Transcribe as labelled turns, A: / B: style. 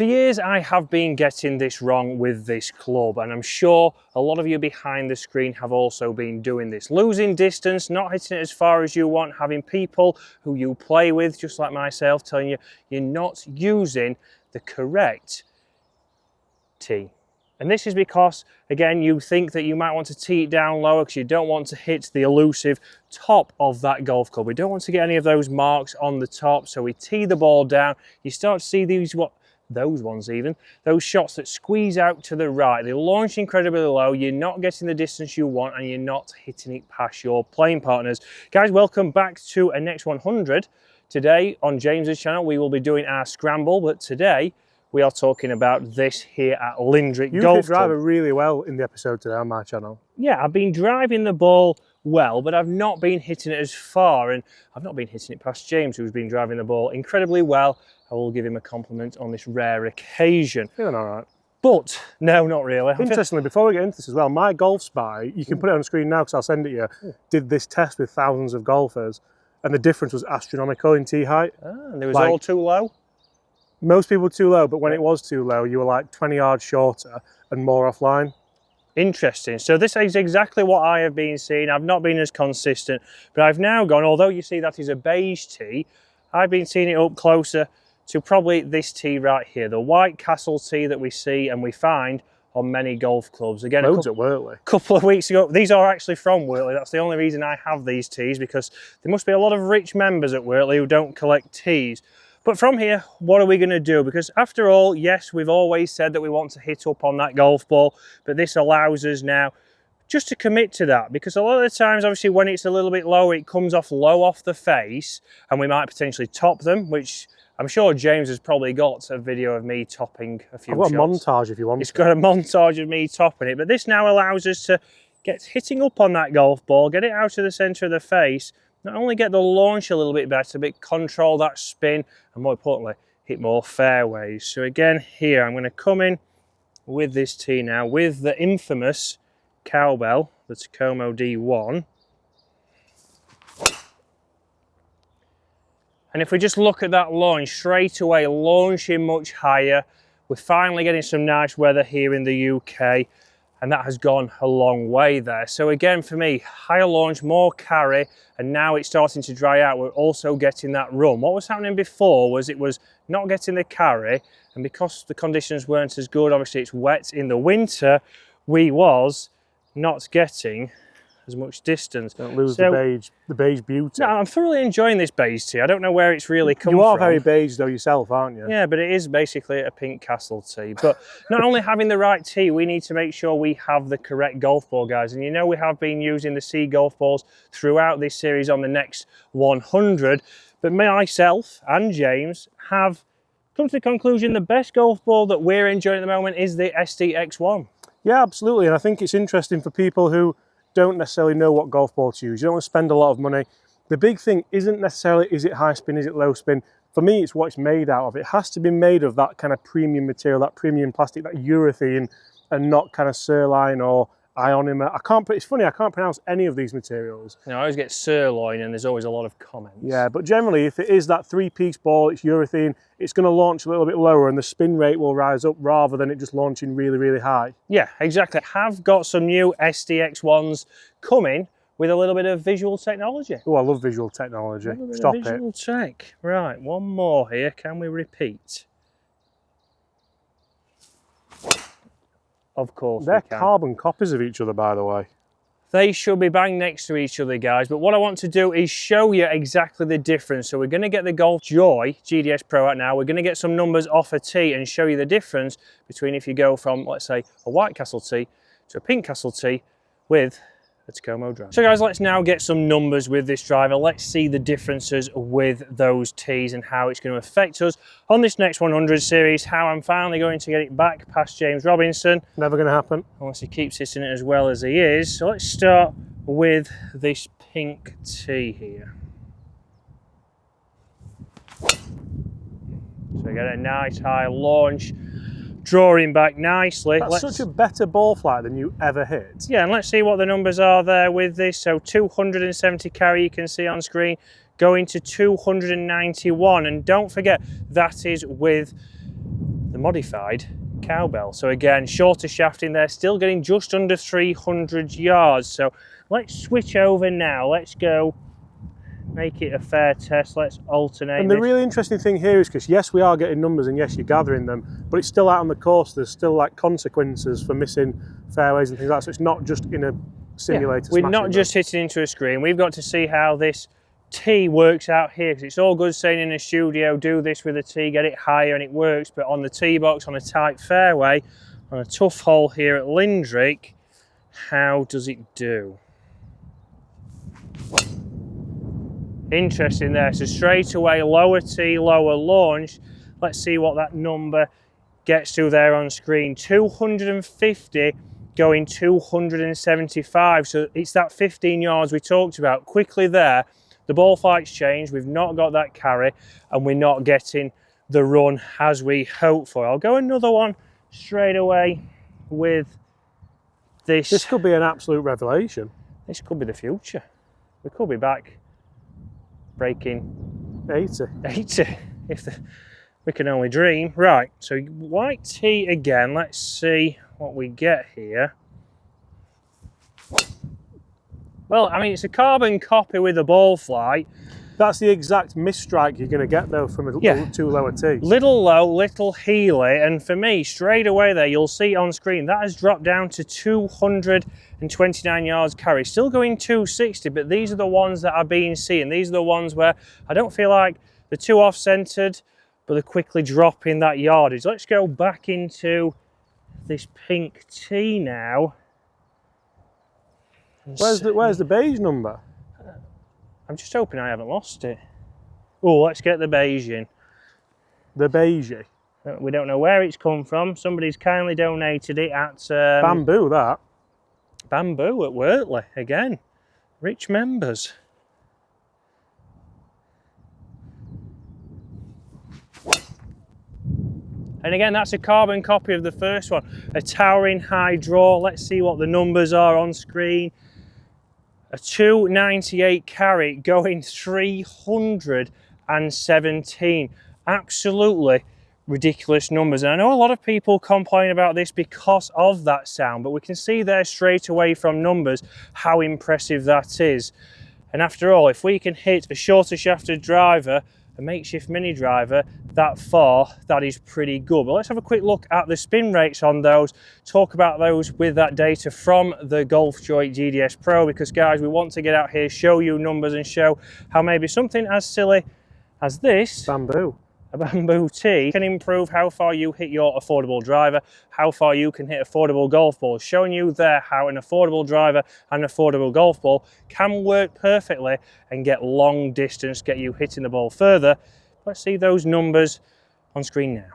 A: For years I have been getting this wrong with this club, and I'm sure a lot of you behind the screen have also been doing this. Losing distance, not hitting it as far as you want, having people who you play with, just like myself, telling you you're not using the correct tee. And this is because, again, you think that you might want to tee it down lower because you don't want to hit the elusive top of that golf club. We don't want to get any of those marks on the top, so we tee the ball down. You start to see those shots that squeeze out to the right. They launch incredibly low, you're not getting the distance you want, and you're not hitting it past your playing partners. Guys, welcome back to a Next 100. Today on James's channel, we will be doing our scramble, but today we are talking about this here at Lindrick Golf Club.
B: You drive it really well in the episode today on my channel.
A: Yeah, I've been driving the ball well, but I've not been hitting it as far, and I've not been hitting it past James, who's been driving the ball incredibly well. I will give him a compliment on this rare occasion.
B: Feeling all right.
A: But, no, not really.
B: Interestingly, before we get into this as well, my Golf Spy, you can put it on the screen now because I'll send it to you, did this test with thousands of golfers, and the difference was astronomical in tee height.
A: And it was all too low?
B: Most people were too low, but when it was too low, you were like 20 yards shorter and more offline.
A: Interesting. So this is exactly what I have been seeing. I've not been as consistent, but I've now gone, although you see that is a beige tee, I've been seeing it up closer to probably this tee right here, the White Castle tee that we see and we find on many golf clubs. Again,
B: loads at Wortley.
A: A couple of weeks ago, these are actually from Wortley. That's the only reason I have these tees, because there must be a lot of rich members at Wortley who don't collect tees. But from here, what are we going to do? Because after all, yes, we've always said that we want to hit up on that golf ball, but this allows us now just to commit to that, because a lot of the times, obviously, when it's a little bit lower, it comes off low off the face, and we might potentially top them, which I'm sure James has probably got a video of me topping a few shots.
B: I've got a montage if you want.
A: It's got a montage of me topping it, but this now allows us to get hitting up on that golf ball, get it out of the centre of the face, not only get the launch a little bit better, but control that spin, and more importantly, hit more fairways. So again, here, I'm going to come in with this tee now, with the infamous cowbell, the Takomo D1. And if we just look at that launch, straight away, launching much higher. We're finally getting some nice weather here in the UK, and that has gone a long way there. So again, for me, higher launch, more carry, and now it's starting to dry out. We're also getting that run. What was happening before was it was not getting the carry, and because the conditions weren't as good, obviously it's wet in the winter, we was not getting as much distance.
B: Don't lose the beige beauty.
A: No, I'm thoroughly enjoying this beige tee. I don't know where it's really come from.
B: You are very beige though yourself, aren't you?
A: Yeah, but it is basically a pink castle tee. But not only having the right tee, we need to make sure we have the correct golf ball, guys. And you know we have been using the C golf balls throughout this series on the Next 100. But myself and James have come to the conclusion the best golf ball that we're enjoying at the moment is the SDX1.
B: Yeah, absolutely. And I think it's interesting for people who don't necessarily know what golf ball to use. You don't want to spend a lot of money. The big thing isn't necessarily, is it high spin, is it low spin? For me, it's what it's made out of. It has to be made of that kind of premium material, that premium plastic, that urethane, and not kind of Sirline or Ionomer. It's funny, I can't pronounce any of these materials.
A: You know, I always get sirloin and there's always a lot of comments.
B: Yeah, but generally, if it is that three-piece ball, it's urethane, it's going to launch a little bit lower and the spin rate will rise up rather than it just launching really, really high.
A: Yeah, exactly. Have got some new SDX1s coming with a little bit of visual technology.
B: Oh, I love visual technology. Stop it.
A: Visual tech. Right, one more here. Can we repeat? Of course
B: They're carbon copies of each other, by the way.
A: They should be bang next to each other, guys. But what I want to do is show you exactly the difference. So we're going to get the Golf Joy GDS Pro out now. We're going to get some numbers off a tee and show you the difference between if you go from, let's say, a White Castle tee to a Pink Castle tee with a Takomo driver. So guys, let's now get some numbers with this driver. Let's see the differences with those tees and how it's going to affect us on this Next 100 series, how I'm finally going to get it back past James Robinson.
B: Never going to happen.
A: Unless he keeps hitting it as well as he is. So let's start with this pink tee here. So we get a nice high launch, drawing back nicely.
B: That's such a better ball flight than you ever hit.
A: Yeah, and let's see what the numbers are there with this. So 270 carry, you can see on screen, going to 291. And don't forget, that is with the modified cowbell. So again, shorter shaft in there, still getting just under 300 yards. So let's switch over now. Let's go make it a fair test. Let's alternate.
B: And the really interesting thing here is, because yes, we are getting numbers and yes, you're gathering them, but it's still out on the course. There's still like consequences for missing fairways and things like that. So it's not just in a simulator.
A: We're not just hitting into a screen. We've got to see how this tee works out here, because it's all good saying in a studio, do this with a tee, get it higher, and it works. But on the tee box, on a tight fairway, on a tough hole here at Lindrick, how does it do? Interesting there. So straight away, lower tee, lower launch. Let's see what that number gets to there on screen. 250 going 275. So it's that 15 yards we talked about. Quickly there, the ball flight's changed. We've not got that carry and we're not getting the run as we hoped for. I'll go another one straight away with this.
B: This could be an absolute revelation.
A: This could be the future. We could be back breaking 80 if we can only dream. Right, so white tee again. Let's see what we get here. Well, I mean, it's a carbon copy with a ball flight.
B: That's the exact misstrike you're going to get though from a two lower tee.
A: Little low, little heely, and for me, straight away there, you'll see on screen, that has dropped down to 229 yards carry. Still going 260, but these are the ones that are being seen. These are the ones where I don't feel like they're too off-centered, but they're quickly dropping that yardage. Let's go back into this pink tee now.
B: Where's the beige number?
A: I'm just hoping I haven't lost it. Oh, let's get the beige in.
B: The beige.
A: We don't know where it's come from. Somebody's kindly donated it at...
B: Bamboo, that.
A: Bamboo at Wortley, again. Rich members. And again, that's a carbon copy of the first one. A towering high draw. Let's see what the numbers are on screen. A 298 carry going 317. Absolutely ridiculous numbers. And I know a lot of people complain about this because of that sound, but we can see there straight away from numbers how impressive that is. And after all, if we can hit a shorter shafted driver, a makeshift mini driver, that far, that is pretty good. But let's have a quick look at the spin rates on those, talk about those with that data from the GolfJoy GDS Pro, because guys, we want to get out here, show you numbers and show how maybe something as silly as this,
B: Bamboo,
A: a bamboo tee, can improve how far you hit your affordable driver, how far you can hit affordable golf balls, showing you there how an affordable driver and affordable golf ball can work perfectly and get long distance, get you hitting the ball further. Let's see those numbers on screen now.